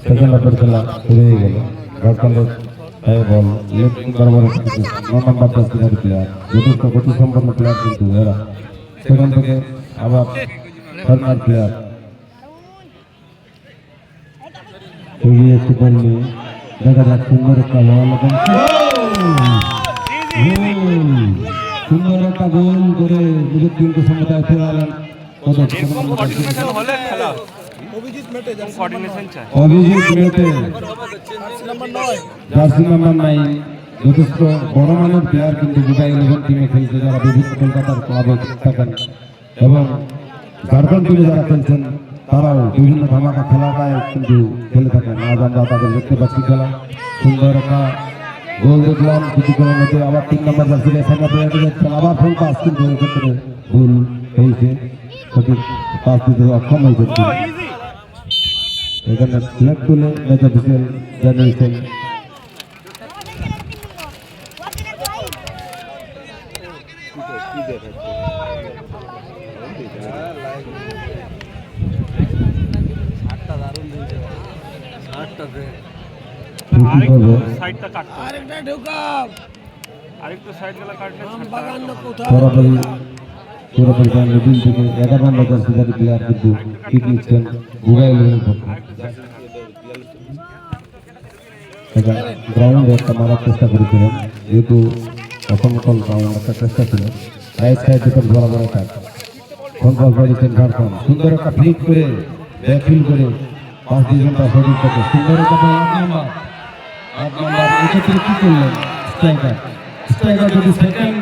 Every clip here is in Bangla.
সেকেন্ড হাফের খেলা শুরু হয়ে গেল। ঝাড়খণ্ডের বল লেফট বরাবর নম্বর 10 প্লেয়ার, যথেষ্ট গতিসম্পন্ন প্লেয়ার কিন্তু এরা। সেখান থেকে আবার ফার্মার প্লেয়ার এগিয়ে একটু বল নিয়ে দেখা যাক সুন্দর একটা বল, সুন্দর একটা গোল করে নিজের টিমকে সমতায় ফেরালেন। অভিজিৎ মেটে জার্সি নাম্বার 9 যথেষ্ট বড় মানের প্লেয়ার কিন্তু গোটা 11 টিমে খেলছে, যারা বিভিন্ন কলকাতার ক্লাবে থাকেন এবং ঝাড়খণ্ড টিমে যারা খেলছেন তারাও বিভিন্ন ধামাকা খেলাটায় কিন্তু খেলে থাকেন। আজ আমরা তাদের দেখতে পাচ্ছি খেলা। সুন্দর একটা গোল দেখলাম কিছুক্ষণের মধ্যে। আবার 3 নম্বর জার্সি যাচ্ছেন, আবার ফুল পাস কিন্তু এক্ষেত্রে ভুল হয়েছে, সঠিক পাস দিতে অক্ষম হয়েছে। এখানে ফ্ল্যাগ তুলে ম্যাচ অফিসিয়াল জানিয়েছেন থেকে 11 নম্বর জার্সি প্লেয়ার কিন্তু ঠিক নিচ্ছেন মোবাইলের পক্ষে। গ্রাউন্ডে একটা মারার চেষ্টা করেছিলেন, যেহেতু অসমতল গ্রাউন্ড একটা চেষ্টা ছিল। রাইট সাইড থেকে বরাবর একটা কন্ট্রোল করেছেন ঝাড়খণ্ড। সুন্দর একটা ফ্লিক করে ব্যাকফিল করে 5 ডিভিশনটা শরীর থেকে সুন্দর একটা 8 নম্বর এক্ষেত্রে কি করলেন স্ট্রাইকার যদি সেকেন্ড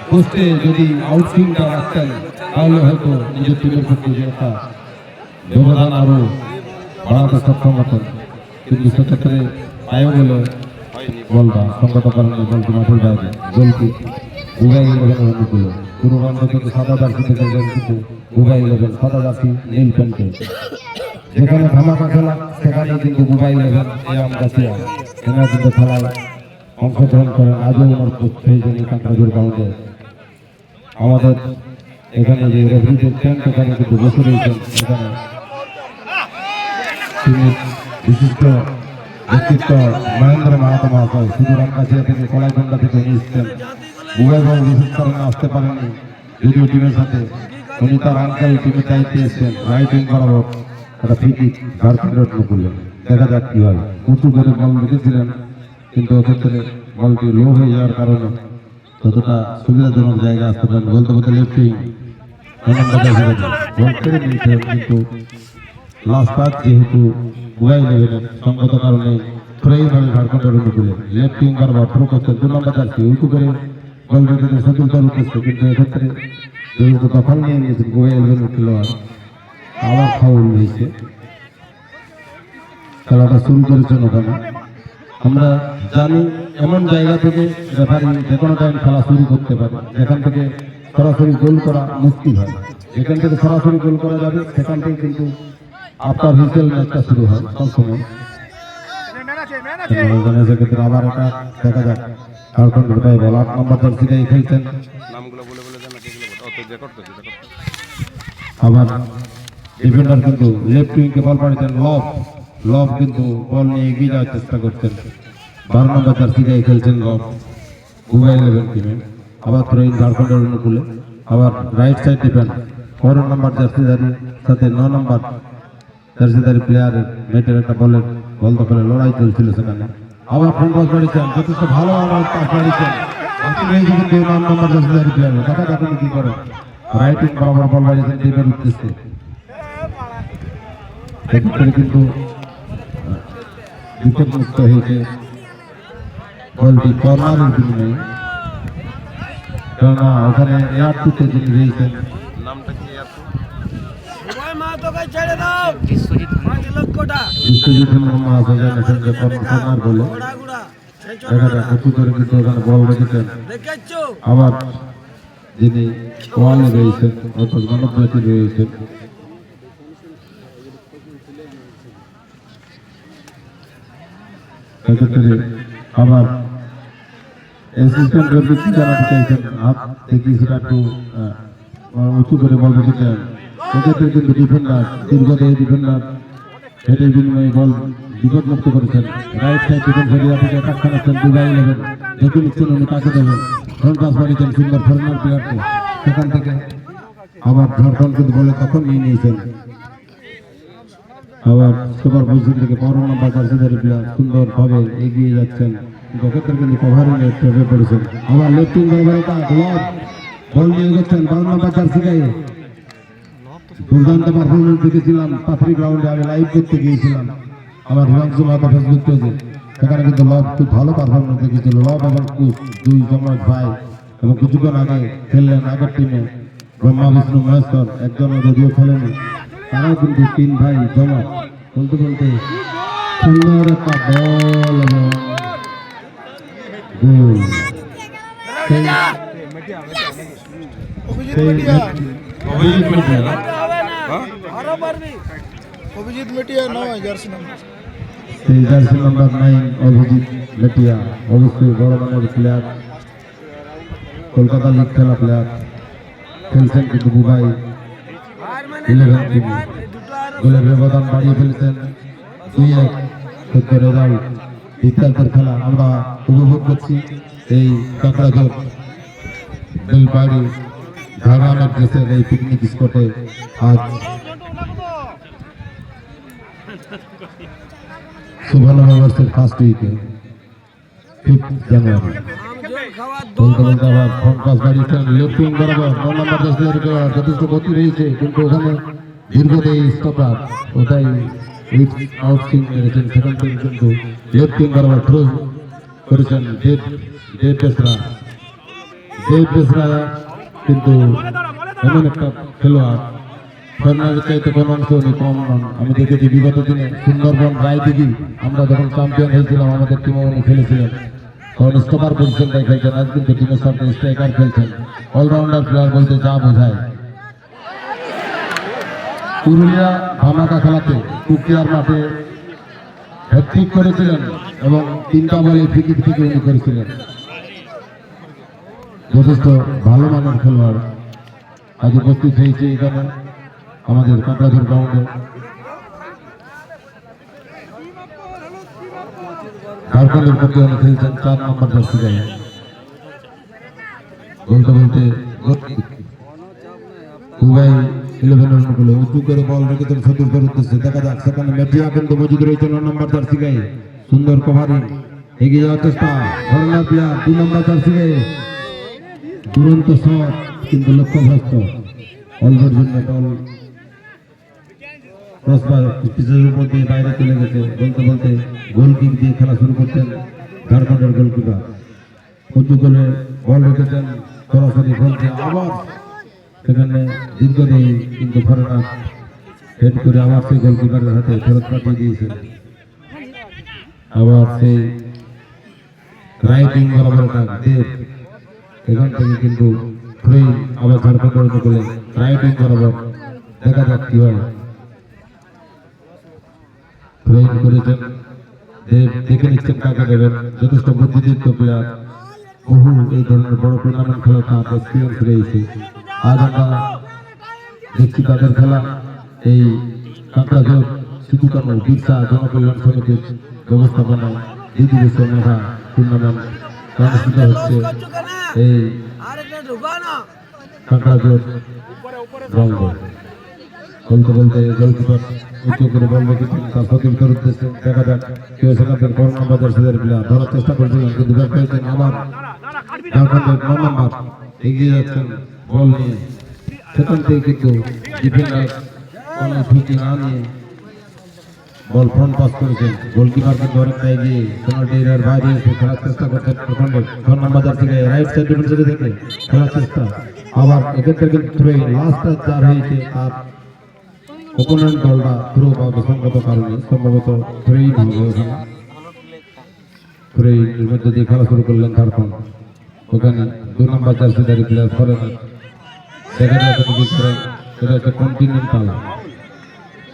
পোস্টে যদি আউটসুইংটা রাখতেন তাহলে হয়তো নিজের টিমের ক্ষেত্রে যে একটা ব্যবধান আরো বাড়াতে সক্ষম হতেন, কিন্তু সেক্ষেত্রে পায়ও গেল বলটা সংগত কারণে বলটি মাঠের বাইরে গোলটি বুবাই 11 অনুকূল। পুরো রান্না কিন্তু সাদা জার্সি থেকে কিন্তু বুবাই 11 সাদা জার্সি নীল প্যান্টে। যেখানে ধামাকা খেলা সেখানে কিন্তু বুবাই 11 এম গাছিয়া এনারা কিন্তু খেলায় অংশগ্রহণ করেন। আজও ওনার হয়েছেন কাঁকড়াঝোড় গ্রাউন্ডে। আমাদের এখানে যে রেফারিদের টেন্ট এখানে কিন্তু বসে রয়েছেন, এখানে বিশিষ্ট ব্যক্তিত্ব মহেন্দ্র মাহাতো মহাশয় শুধু রামকাছিয়া থেকে কলাইকন্দা থেকে এসেছেন। বুবাই বাবু বিশেষ কারণে আসতে পারেননি যদিও টিমের সাথে, উনি তার আঙ্কেল টিমের দায়িত্বে এসেছেন। রাইট উইং বরাবর একটা ফ্রি কিক ঝাড়খণ্ডের করলেন, দেখা যাক কি হয়। উঁচু করে বল রেখেছিলেন কিন্তু এক্ষেত্রে বলটি লো হয়ে যাওয়ার কারণে ততটা সুবিধাজনক জায়গা আসতে পারেন। বলতে বলতে লেফট উইং বল কেড়ে নিয়েছিলেন, কিন্তু লাস্ট পাস যেহেতু বুবাই 11 সঙ্গত কারণে ফ্রেইভাবে ঝাড়খণ্ডের অনুকূলে লেফট উইং বরাবর থ্রো করছেন 2 নম্বর জার্সি উঁচু করে বল রেখেছে সতীর্থের উদ্দেশ্যে, কিন্তু এক্ষেত্রে যেহেতু দখল নিয়ে নিয়েছেন বুবাই 11 খেলোয়াড়, আবার ফাউল হয়েছে। খেলাটা শুরু করেছেন ওখানে। আমরা জানি এমন জায়গা থেকে রেফারি যে কোনো টাইম খেলা শুরু করতে পারে, যেখান থেকে সরাসরি গোল করা মুশকিল হয়। যেখান থেকে সরাসরি গোল করা যাবে সেখান থেকে কিন্তু আফটার হুইসেল ম্যাচটা শুরু হয় সবসময়। সেক্ষেত্রে আবার এটা দেখা যাক ঝাড়খণ্ড বল 8 নম্বর জার্সিতে খেলছেন। আবার ডিফেন্ডার কিন্তু লেফট উইংকে বল পাঠিয়েছেন লব কিন্তু বল নিয়ে এগিয়ে যাওয়ার চেষ্টা করছেন। 12 নম্বর জার্সিতে খেলছেন লব বুবাই 11 টিমে। আবার থ্রোইং ঝাড়খণ্ডের অনুকূলে। আবার রাইট সাইড ডিফেন্ড 4 নম্বর জার্সিদারির সাথে 9 নম্বর জার্সিদারি প্লেয়ারের মেটের একটা বল দখলে লড়াই চলছিল সেখানে। আবার ফ্রন্ট পাস পাঠিয়েছেন, যথেষ্ট ভালো আমার পাস পাঠিয়েছেন 9 নম্বর জার্সিদারি প্লেয়ারের। দেখা যাক কি করেন। রাইট উইং বরাবর বল পাঠিয়েছেন টিমের উদ্দেশ্যে। এক্ষেত্রে কিন্তু উইকেট মুক্ত হয়েছে, বলটি কর্নারের বিনিময়ে। কেননা ওখানে এয়ারটুতে যিনি রয়েছেন বিশ্বজিৎ মহাশয় জানিয়েছেন যে কর্নার বলে দেখা যাক উঁচু করে কিন্তু ওখানে বল রেখেছেন। আবার যিনি ওয়ালে রয়েছেন অর্থাৎ গণপ্রতি রয়েছেন সেক্ষেত্রে আবার অ্যাসিস্ট্যান্ট রেফারি জানাতে চাইছেন হাত থেকে সেটা একটু উঁচু করে বল রেখেছেন। এক্ষেত্রে কিন্তু ডিফেন্ডার দীর্ঘদেহী ডিফেন্ডার হেডের বিনিময়ে বল বিপদমুক্ত করেছেন। রাইট সাইড ডিফেন্স এরিয়া থেকে অ্যাটাক করেছেন দুবাই 11 দেখে নিচ্ছেন উনি কাকে দেবেন। ফ্রন্ট পাস বাড়িয়েছেন সুন্দর ফরেনার প্লেয়ারকে, সেখান থেকে আবার ঝাড়খণ্ড কিন্তু বলে তখন নিয়ে নিয়েছেন। আবার সুপার পজিশন থেকে 12 নম্বর জার্সিধারী প্লেয়ার সুন্দরভাবে এগিয়ে যাচ্ছেন, এক্ষেত্রে কিন্তু কভারিং এর ট্রেপে পড়েছেন। আবার লেফটিং বরাবর গ্লোভ বল নিয়ে যাচ্ছেন 12 নম্বর জার্সি গায়ে। দুর্দান্ত পারফরমেন্স দেখেছিলাম পাথরি গ্রাউন্ডে, আমি লাইভ দেখতে গিয়েছিলাম আমার হিমাংশু মাতা ফেসবুক পেজে, সেখানে কিন্তু লব খুব ভালো পারফরমেন্স দেখেছিল। লব এবং কুশ দুই জমজ ভাই, এবং কিছুক্ষণ আগে খেললেন আগের টিমে ব্রহ্মা বিষ্ণু মহেশ্বর, একজন যদিও খেলেনি, তারাও কিন্তু 3 ভাই জমা। বলতে বলতে সুন্দর একটা বল এবং গোল। অভিজিৎ মেটিয়া নয় জার্সি নাম্বার, সেই জার্সি নাম্বার 9 অভিজিৎ মেটিয়া, অবশ্যই বড় মানের প্লেয়ার, কলকাতা লিগ খেলা প্লেয়ার, খেলছেন কিন্তু দুবাই 11 টিমে। গোলের ব্যবধান বাড়িয়ে ফেলেছেন 2-1 সত্য রেজাল্ট। বিদ্যালয়ের খেলা আমরা উপভোগ করছি এই কাকড়াঝোড় বেলবাড়ি ঝাড়গ্রামের দেশের এই পিকনিক স্পটে। আজ শুভ নববর্ষের ফার্স্ট উইকে 5 জানুয়ারি। বলতে বলতে আবার ফ্রন্ট পাস বাড়িয়েছেন লেফটিং বরাবর 9 নম্বর জার্সিধারী যথেষ্ট গতি রয়েছে, কিন্তু ওখানে দীর্ঘদেহী স্টপার ওটাই আউট সুইং মেরেছেন। সেখান থেকে কিন্তু লেফটিং বরাবর থ্রো করেছেন দেব বেসরা কিন্তু এমন একটা খেলোয়াড় ফরেনারের চাইতে কোনো অংশ উনি কম নন। আমি দেখেছি বিগত দিনে সুন্দরবন রায়দিঘি আমরা যখন চ্যাম্পিয়ন হয়েছিলাম আমাদের টিমে উনি খেলেছিলেন, তখন স্টপার পজিশনটাই খেলছেন। আজ কিন্তু টিমের সাথে স্ট্রাইকার খেলছেন, অলরাউন্ডার প্লেয়ার বলতে যা বোঝায়। পুরুলিয়া ধামাকা খেলাতে কুকিয়ার মাঠে হ্যাট্রিক করেছিলেন এবং 3টা বলে ফ্রি থেকে উনি করেছিলেন। যথেষ্ট ভালো মানের খেলোয়াড় আজ উপস্থিত হয়েছে এখানে আমাদের কাকড়াঝোড় গ্রাউন্ডে। ঝাড়খণ্ডের পক্ষে উনি খেলছেন 4 নম্বর জার্সি গায়ে। বলতে বলতে দুবাই 11 অনুকূলে উঁচু করে বল রেখেছেন সতীর্থের উদ্দেশ্যে, দেখা যাক সেখানে মেটিয়া কিন্তু মজুদ রয়েছে 9 নম্বর জার্সি গায়ে। সুন্দর কভারিং, এগিয়ে যাওয়ার চেষ্টা, ফরেনার প্লেয়ার 2 নম্বর জার্সি গায়ে, দুরন্ত শট কিন্তু লক্ষ্যভ্রষ্ট। অল্পের জন্য বল ক্রসবার পিচের উপর দিয়ে বাইরে চলে গেছে। বলতে বলতে গোল কিক দিয়ে খেলা শুরু করছেন ঝাড়খণ্ডের গোলকিপার। উঁচু করে বল রেখেছেন সরাসরি বলছে, আবার সেখানে দীর্ঘদেহী কিন্তু ফরেনার হেড করে আবার সেই গোলকিপারের হাতে ফেরত পাঠিয়ে দিয়েছেন। আবার সেই রাইটিং বরাবর দেব, এখান থেকে কিন্তু ফ্রি আবার ঝাড়খণ্ডের অনুকূলে রাইটিং বরাবর, দেখা যাক কি হয়। ফ্রি করেছেন দেব, দেখে নিচ্ছেন কাকে দেবেন। যথেষ্ট বুদ্ধিদীপ্ত প্লেয়ার, বহু এই ধরনের বড় টুর্নামেন্ট খেলা তার এক্সপিরিয়েন্স রয়েছে। আজ আমরা দেখছি তাদের খেলা এই কাকড়াঝোড় সিধুকানু বিরসা জনকল্যাণ সমিতির ব্যবস্থাপনায় 2 দিবসীয় মেধা টুর্নামেন্ট অনুষ্ঠিত হচ্ছে এই কাকড়াঝোড় গ্রাউন্ডে। বলতে বলতে গোলকিপার উঁচু করে বল রেখেছেন তার সতীর্থের উদ্দেশ্যে, দেখা যাক কেউ সেখানকার 12 নম্বর জার্সিধারী প্লেয়ার ধরার চেষ্টা করছিলেন, কিন্তু ব্যাট পেয়েছেন আবার ঝাড়খণ্ডের 9 নম্বর এগিয়ে যাচ্ছেন বল নিয়ে। সেখান থেকে কিন্তু ডিফেন্ডার কোনো ঝুঁকি না নিয়ে বল ফ্রন্ট পাস করেছেন। গোলকিপার কিন্তু অনেকটা এগিয়ে পেনাল্টি এরিয়ার বাইরে এসে খেলার চেষ্টা করছেন ঝাড়খণ্ডের 9 নম্বর জার্সি গায়ে। রাইট সাইড ডিফেন্সে থেকে খেলার চেষ্টা, আবার এক্ষেত্রে কিন্তু থ্রো লাস্ট যার হয়েছে তার ওপোনেন্ট দলটা থ্রো বা বিসঙ্গত কারণে সম্ভবত থ্রোই হবে ওখানে। থ্রোর মধ্যে দিয়ে খেলা শুরু করলেন ঝাড়খণ্ড। ওখানে 2 নম্বর জার্সিধারী প্লেয়ার ফরেনার দেখা যাচ্ছে কি করেন, সেটা হচ্ছে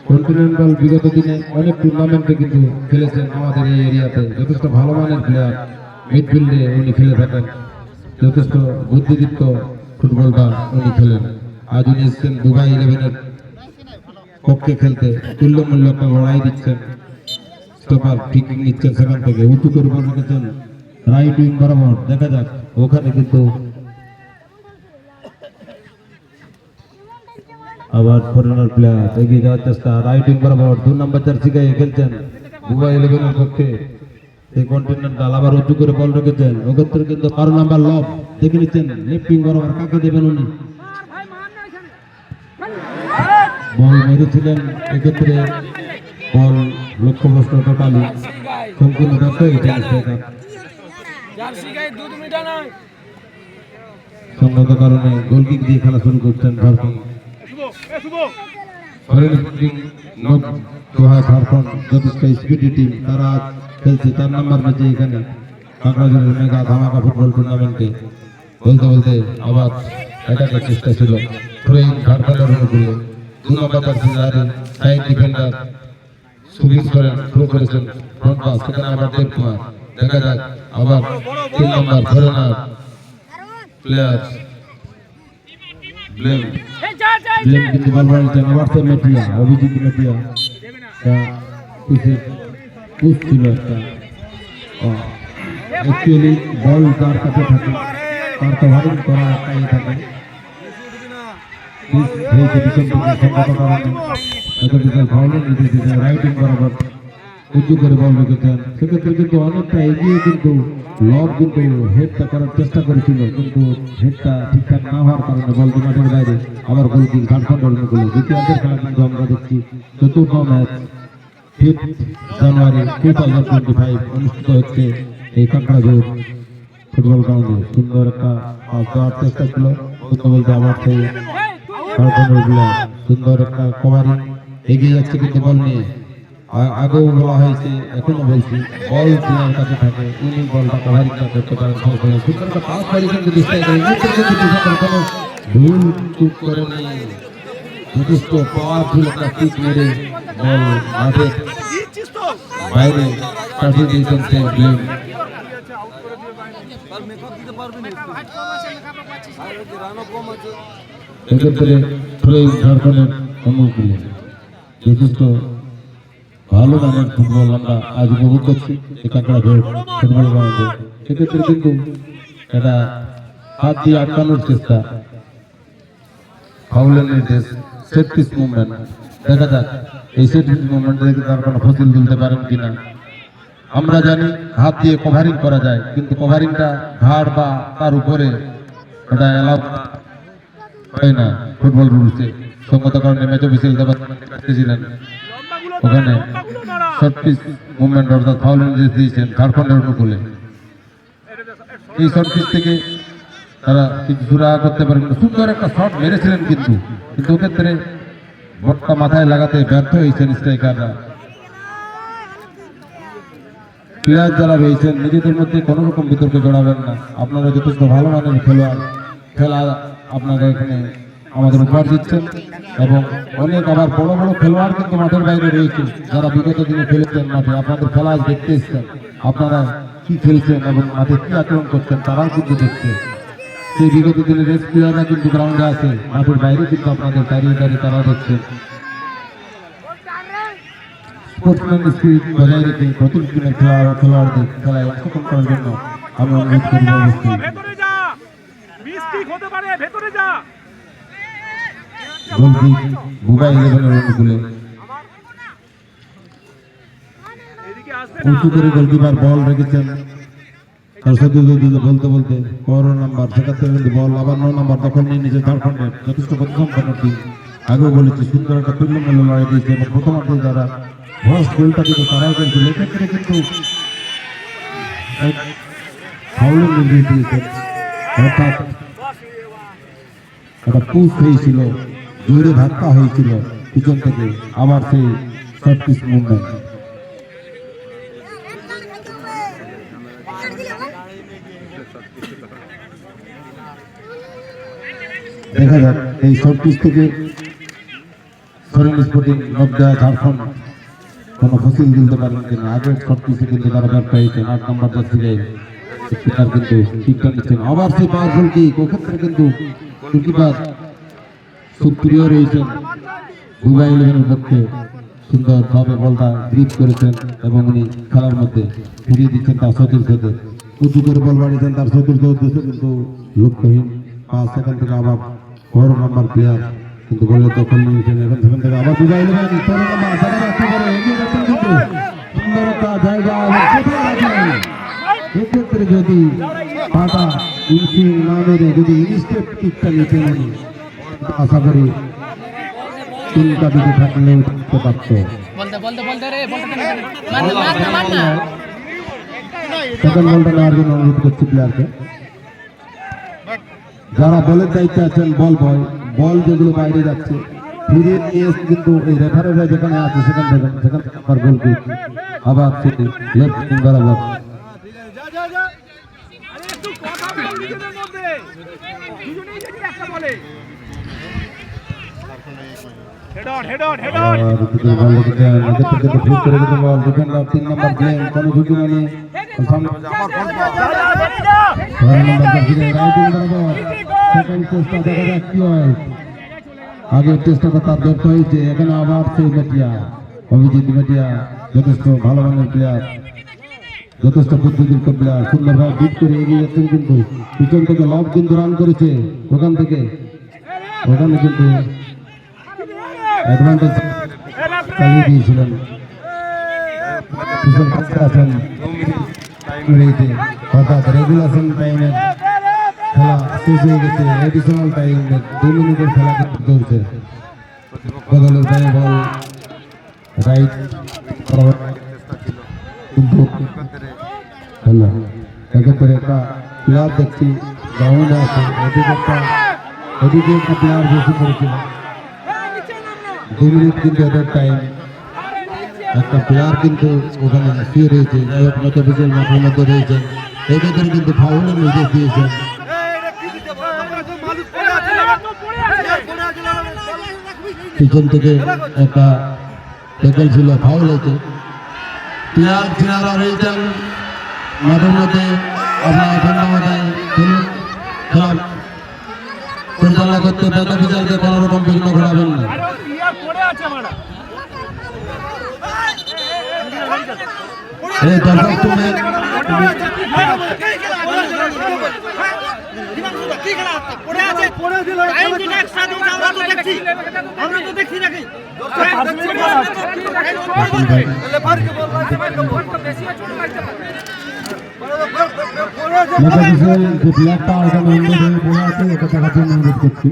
কন্টিনেন্টাল বিগত দিনে অনেক টুর্নামেন্টে কিন্তু খেলেছেন আমাদের এই এরিয়াতে। যথেষ্ট ভালো মানের প্লেয়ার, মিডফিল্ডে উনি খেলে থাকেন, যথেষ্ট বুদ্ধিদীপ্ত ফুটবলটা উনি খেলেন। আজ উনি এসেছেন দুবাই 11-এর পক্ষে খেলতে তুল্যমূল্য একটা লড়াই দিচ্ছেন। স্টপার ঠিক নিচ্ছেন সেখান থেকে উঁচু করে বল রেখেছেন রাইট উইং বরাবর। দেখা যাক ওখানে কিন্তু আবার ফরেনার প্লেয়ার এগিয়ে যাওয়ার চেষ্টা রাইট উইং বরাবর 2 নম্বর জার্সি গায়ে খেলছেন বুবা 11 এর পক্ষে। এই কন্টিনেন্টাল আবার উঁচু করে বল রেখেছেন ওক্ষেত্রে কিন্তু 12 নম্বর লব দেখে নিচ্ছেন লেফট উইং বরাবর কাকে দেবেন উনি। বল মেরেছিলেন এক্ষেত্রে বল লক্ষ্যভ্রষ্ট টোটালি সম্পূর্ণ ব্যর্থ হয়েছে। সঙ্গত কারণে গোলকিক দিয়ে খেলা শুরু করছেন ঝাড়খণ্ড। ঝাড়খণ্ড যথেষ্ট স্পিডি টিম, তারা খেলছে 4 নম্বর ম্যাচে এখানে কাঁকড়াঝোড়ের মেগা ধামাকা ফুটবল টুর্নামেন্টে। বলতে বলতে আবার এটাকে চেষ্টা ছিল থ্রোয়িং ঝাড়খণ্ডের অনুকূলে 2 নম্বর সাইড ডিফেন্ডার সুবিশ করেন থ্রো করেছেন ফ্রন্ট পাস সেখানে আবার দেব কুমার। দেখা যাক আবার 3 নম্বর ফরেনার প্লেয়ার ব্লেম কিন্তু বল বাড়িয়েছেন আবার সে মেটিয়া অভিজিৎ মেটিয়া পুশ ছিল একটা। অ্যাকচুয়ালি বল তার কাছে থাকে তার কভারিং করা একটাই থাকে রাইটিং বরাবর উঁচু করে বল রেখেছেন। সেক্ষেত্রে কিন্তু অনেকটা এগিয়ে কিন্তু লব কিন্তু হেডটা করার চেষ্টা করেছিল কিন্তু হেডটা ঠিকঠাক না হওয়ার কারণে বলটি মাঠের বাইরে। আবার গোলকিক ঝাড়খণ্ডের অনুকূলে দ্বিতীয়ার্ধের খেলা কিন্তু আমরা দেখছি। চতুর্থ ম্যাচ 5 জানুয়ারি 2025 অনুষ্ঠিত হচ্ছে এই কাঁকড়াঝোড় ফুটবল গ্রাউন্ডে। সুন্দর একটা দেওয়ার চেষ্টা ছিল বলতে বলতে আবার সেই সুন্দর একটা কভারিং এগিয়ে যাচ্ছে কিন্তু বল নিয়ে। আগেও বলা হয়েছে এখনো বলছি বল প্লেয়ার কাছে থাকে উনি বলটা কভারিংটা করতে পারেন। সুন্দর একটা পাস পারিয়েছেন কিন্তু কোনো ভুল চুপ করেনি, যথেষ্ট পাওয়ারফুল একটা কিক মেরে বল মাঠের বাইরে পাঠিয়ে দিয়েছেন সেই ব্লেম। এক্ষেত্রে ঝাড়খণ্ডের অনুকূলে যথেষ্ট ভালো মানের ফুটবল আমরা আজ উপভোগ করছি এই কাঁকড়াঝোড় ফুটবল গ্রাউন্ডে। সেক্ষেত্রে কিন্তু এটা হাত দিয়ে আটকানোর চেষ্টা, ফাউলের নির্দেশ, সেট পিস মুভমেন্ট। দেখা যাক এই সেট পিস মুভমেন্ট দেখে তার কোনো ফসিল তুলতে পারেন কিনা। আমরা জানি হাত দিয়ে কভারিং করা যায় কিন্তু কভারিংটা ঘাড় বা তার উপরে এটা অ্যালাউ হয় না ফুটবল রুলসে। সঙ্গত কারণে ম্যাচ অফিসিয়াল ছিলেন ওখানে শর্ট পিচ মুভমেন্ট অর্থাৎ ফাউল নির্দেশ দিয়েছেন ঝাড়খণ্ডের অনুকূলে। এই শর্ট পিচ থেকে তারা কিছু সুরা করতে পারেন। সুন্দর একটা শট মেরেছিলেন কিন্তু ওক্ষেত্রে বটটা মাথায় লাগাতে ব্যর্থ হয়েছেন স্ট্রাইকাররা। প্লেয়ার যারা রয়েছেন নিজেদের মধ্যে কোনো রকম বিতর্কে জড়াবেন না। আপনারা যথেষ্ট ভালো মানের খেলোয়াড়, খেলা আপনারা এখানে আমাদের উপহার দিচ্ছেন এবং অনেক আবার বড় বড় খেলোয়াড় কিন্তু মাঠের বাইরে রয়েছে যারা বিগত দিনে খেলেছেন মাঠে। আপনাদের খেলা দেখতে এসছেন, আপনারা কি খেলছেন এবং মাঠে কি আচরণ করছেন তারাও কিন্তু দেখছে। সেই বিগত দিনের রেস প্লেয়াররা কিন্তু গ্রাউন্ডে আছে, মাঠের বাইরে কিন্তু আপনাদের দাঁড়িয়ে দাঁড়িয়ে তারা দেখছেন। স্পোর্টসম্যান স্পিরিট বজায় রেখে প্রতি টিমের খেলোয়াড়দের খেলায় অংশগ্রহণ করার জন্য আমি অনুরোধ করি। গোলকিক বুবা 11 এর অনুকূলে উঁচু করে গোলকিপার বল রেখেছেন তার সাথে বলতে বলতে 11 নম্বর সেখান থেকে কিন্তু বল আবার 9 নম্বর দখল নিয়ে নিয়েছে ঝাড়খণ্ডের যথেষ্ট প্রতিসম্পন্ন টিম। আগেও বলেছি সুন্দর একটা তুল্যমূল্য লড়াই দিয়েছে এবং প্রথমার্ধে যারা ভস গোলটা কিন্তু তারাই খেলছিল। এক্ষেত্রে কিন্তু ফাউলের নির্দেশ দিয়েছেন অর্থাৎ একটা পুশ হয়েছিল, জোরে ধাক্কা হয়েছিল পিছন থেকে। আবার সেই শর্ট পিচ মুভমেন্ট দেখা যাক এই শর্ট পিচ থেকে সরেন স্পোর্টিং নবদা ঝাড়খণ্ড কোনো ফসিল তুলতে পারেন কিনা। আগের শর্ট পিচে কিন্তু তারা ব্যর্থ হয়েছে। 8 নম্বর যাচ্ছে কিন্তু ঠিকঠাক নিচ্ছেন। আবার সেই পাওয়ারফুল কিক, ওক্ষেত্রে কিন্তু গোলকিপার সুপ্রিয় রয়েছেন দুবাই ইলেভেনের পক্ষে সুন্দরভাবে বলটা গ্রিপ করেছেন এবং উনি খেলার মধ্যে ফিরিয়ে দিচ্ছেন তার সতীর্থদের। উঁচু করে বল বাড়িয়েছেন তার সতীর্থ উদ্দেশ্যে, কিন্তু লক্ষ্যহীন পাস। সেখান থেকে আবার 4 নম্বর প্লেয়ার কিন্তু বলে দখল নিয়েছেন। এখন সেখান থেকে আবার দুবাই ইলেভেন 13 নম্বর সেখানে একেবারে এগিয়ে যাচ্ছেন, কিন্তু সুন্দর একটা জায়গা এবং কোথায় রাখেন। এক্ষেত্রে যদি পাটা ইনসুইং না মেরে যদি ইনস্টেপ কিকটা নিতে উনি, আশা করি 3টা দিকে থাকলেও থাকতে পারত। সেকেন্ড বলটা নেওয়ার জন্য অনুরোধ করছি প্লেয়ারকে। যারা বলের দায়িত্বে আছেন, বল বয়, বল যেগুলো বাইরে যাচ্ছে ফিরিয়ে নিয়ে এসে কিন্তু এই রেফারেরা যেখানে আছে সেখান থেকে আবার গোল কিক, আবার সেটি লেফট উইং বরাবর। আগের চেষ্টাটা তার ব্যর্থ হয়েছে। এখানে আবার সেই মেটিয়া, অভিজিৎ মেটিয়া যথেষ্ট ভালো মানের প্লেয়ার, যথেষ্ট বুদ্ধিদীপ্ত প্লেয়ার, সুন্দরভাবে বিট করে এগিয়ে যাচ্ছেন, কিন্তু পিছন থেকে লব কিন্তু রান করেছে। ওখানে কিন্তু অ্যাডভান্টেজ চালিয়ে দিয়েছিলেন। পিছন কাছে আছেন রয়েছে, অর্থাৎ রেগুলেশন টাইমের খেলা শেষ হয়ে গেছে। এডিশনাল টাইমের 2 মিনিটের খেলা কিন্তু চলছে। বদলের গায়ে বল রাইট কিন্তু হলো। এক্ষেত্রে একটা প্লেয়ার দেখছি গ্রাউন্ডে আছে, এদিকে একটা প্লেয়ার বেশি করেছিল। 2 মিনিট কিন্তু এদের টাইম। একটা প্লেয়ার কিন্তু ওখানে শুয়ে রয়েছে, যাই হোক মতো বিকেল মাঠের মধ্যে রয়েছেন। এক্ষেত্রে কিন্তু ফাউলের নির্দেশ দিয়েছেন। পিছন থেকে একটা ট্যাকল ছিল, ফাউল হয়েছে। প্লেয়ার যারা রয়েছেন মাঠের মধ্যে আপনারা ঠান্ডা মাথায় খেলা পরিচালনা করতে ব্যথা বিচারকে কোনো রকম বিঘ্ন ঘটাবেন না। এই দর্শক তুমি যে প্লেয়ারটা ওখানে অন্য পড়ে আছে এটা দেখার জন্য অনুরোধ করছি।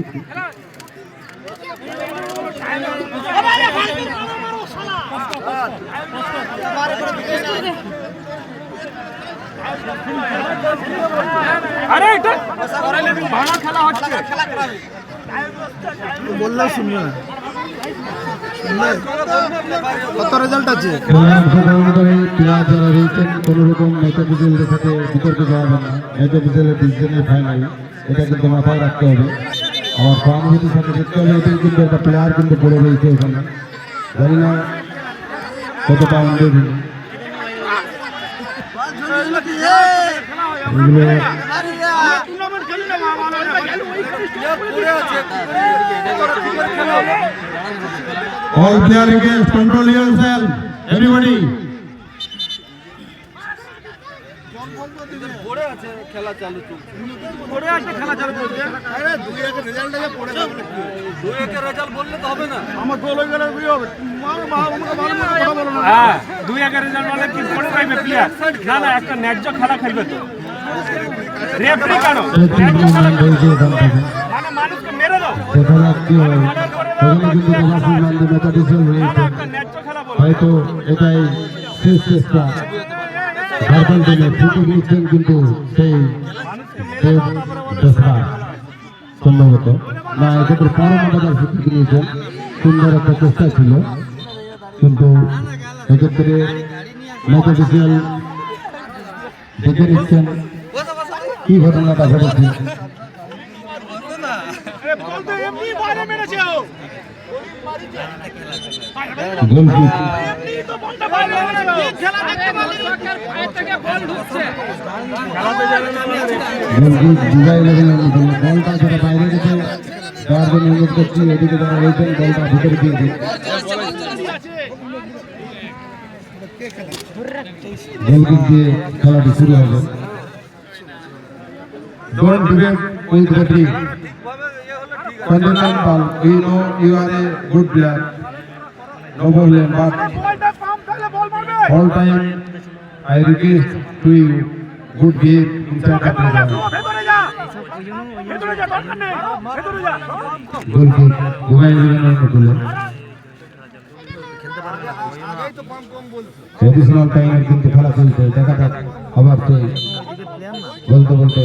বললেও শুনবে না। কত রেজাল্ট আছে? প্লেয়ার যারা রয়েছেন কোন রকম ম্যাচ অফিসিয়ালদের সাথে বিতর্কে যাওয়াবে না। ম্যাচ অফিসিয়ালের ডিসিশনের ফাইনাল, এটা কিন্তু মাথায় রাখতে হবে। আমার সহানুভূতির সাথে দেখতে হবে। এটাই কিন্তু একটা প্লেয়ার কিন্তু পড়ে রয়েছে ওখানে, জানি না কতটা আমাদের all player engaged, control yourself, everybody. খেলা চালু চলছে। পড়ে আছে, খেলা চালু চলছে। আরে 2-1 রেজাল্ট আছে, পড়ে যাবে। 2-1 রেজাল্ট বললে তো হবে না। আমার গোল হয়ে গেলে কি হবে? আমাকে ভালো কথা বলো না। হ্যাঁ, 2-1 রেজাল্ট বললে কি পড়ে যাবে প্লেয়ার? না না, একটা ন্যায্য খেলা খেলবে তো। রেফারি কেন? ন্যায্য খেলা খেলবে। মানে মানুষকে মেরে দাও। দেখা কি হয় ওখানে কিন্তু প্রবাসী বান্ধব নেতা ডিসেল রয়েছে। হয়তো এটাই শেষ চেষ্টা। ঝাড়খণ্ড টিমে ফুটে গিয়েছেন কিন্তু সেই দোসরা সম্ভবত না, এক্ষেত্রে পরমাদার সুযোগ নিয়েছেন। সুন্দর একটা চেষ্টা ছিল, কিন্তু এক্ষেত্রে ম্যাচ অফিসিয়াল দেখে নিচ্ছেন কি ঘটনাটা ঘটেছে। বলটা যেটা বাইরে গেছে যার জন্য অনুরোধ করছি এদিকে যারা রয়েছেন বলটা ভিতরে দিয়ে দিন। গোলকিক দিয়ে খেলাটি শুরু হবে। Don't debate with referee. Continental, we know you are a good player. No problem, but all time I request to you, good game inside the program. Goalkick, ঘুমাই দিবেন না তুলে। Additional time কিন্তু খেলা চলছে, দেখা যাক আবার বলতে বলতে